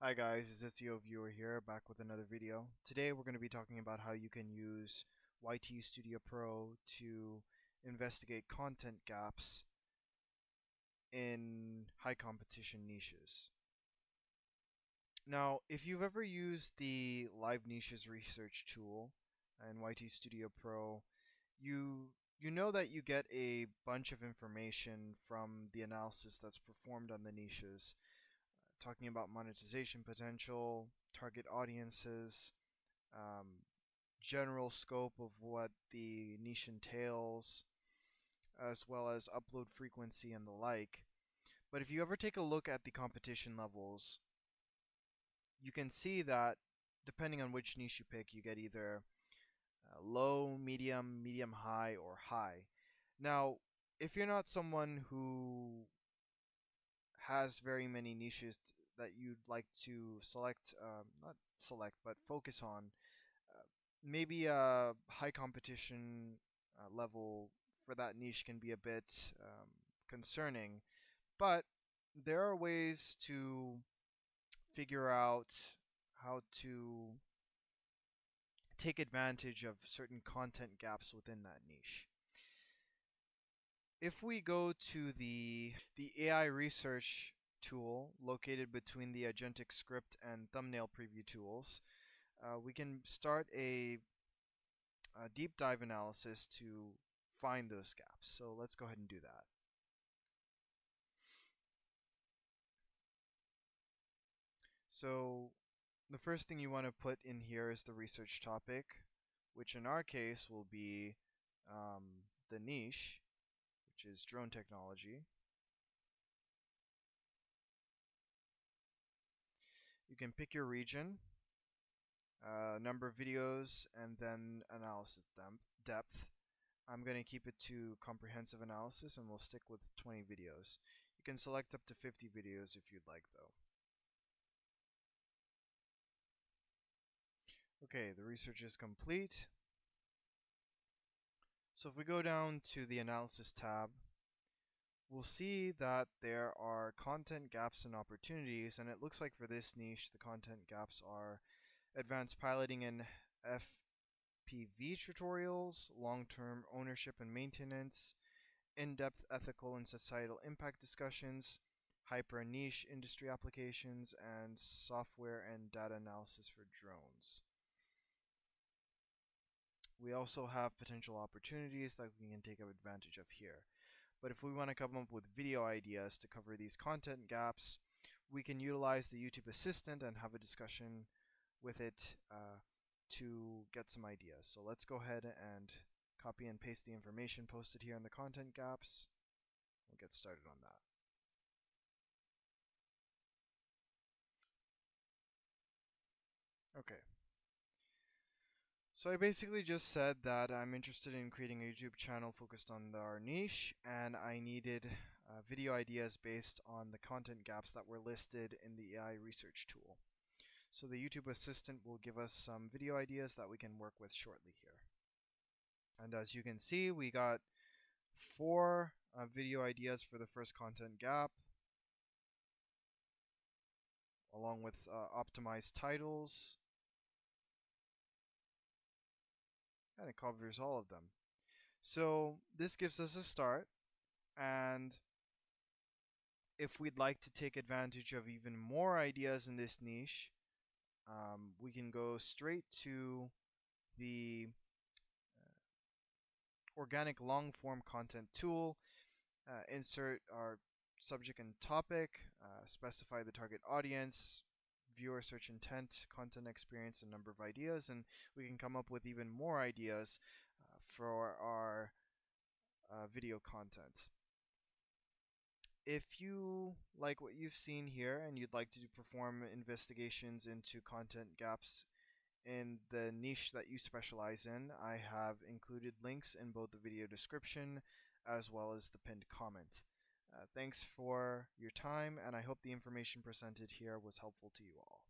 Hi guys, it's SEO Viewer here, back with another video. Today we're going to be talking about how you can use YT Studio Pro to investigate content gaps in high competition niches. Now, if you've ever used the Live Niches research tool in YT Studio Pro, you know that you get a bunch of information from the analysis that's performed on the niches, talking about monetization potential, target audiences, um, general scope of what the niche entails, as well as upload frequency and the like. But if you ever take a look at the competition levels, you can see that depending on which niche you pick, you get either low, medium high, or high. Now, if you're not someone who has very many niches that you'd like to select, not select, but focus on, uh, maybe a high competition level for that niche can be a bit concerning, but there are ways to figure out how to take advantage of certain content gaps within that niche. If we go to the AI research tool located between the Agentic script and thumbnail preview tools, we can start a deep dive analysis to find those gaps. So let's go ahead and do that. So the first thing you want to put in here is the research topic, which in our case will be the niche, which is drone technology. You can pick your region, number of videos, and then analysis depth. I'm going to keep it to comprehensive analysis and we'll stick with 20 videos. You can select up to 50 videos if you'd like though. Okay, the research is complete. So if we go down to the analysis tab, we'll see that there are content gaps and opportunities, and it looks like for this niche the content gaps are advanced piloting and FPV tutorials, long-term ownership and maintenance, in-depth ethical and societal impact discussions, hyper niche industry applications, and software and data analysis for drones. We also have potential opportunities that we can take advantage of here. But if we want to come up with video ideas to cover these content gaps, we can utilize the YouTube Assistant and have a discussion with it to get some ideas. So let's go ahead and copy and paste the information posted here in the content gaps. We'll get started on that. Okay. So I basically just said that I'm interested in creating a YouTube channel focused on our niche, and I needed video ideas based on the content gaps that were listed in the AI research tool. So the YouTube Assistant will give us some video ideas that we can work with shortly here. And as you can see, we got 4 video ideas for the first content gap, along with optimized titles, and it covers all of them. So this gives us a start, and if we'd like to take advantage of even more ideas in this niche, we can go straight to the organic long form content tool, insert our subject and topic, specify the target audience, viewer search intent, content experience, and number of ideas, and we can come up with even more ideas for our video content. If you like what you've seen here and you'd like to perform investigations into content gaps in the niche that you specialize in, I have included links in both the video description as well as the pinned comment. Thanks for your time, and I hope the information presented here was helpful to you all.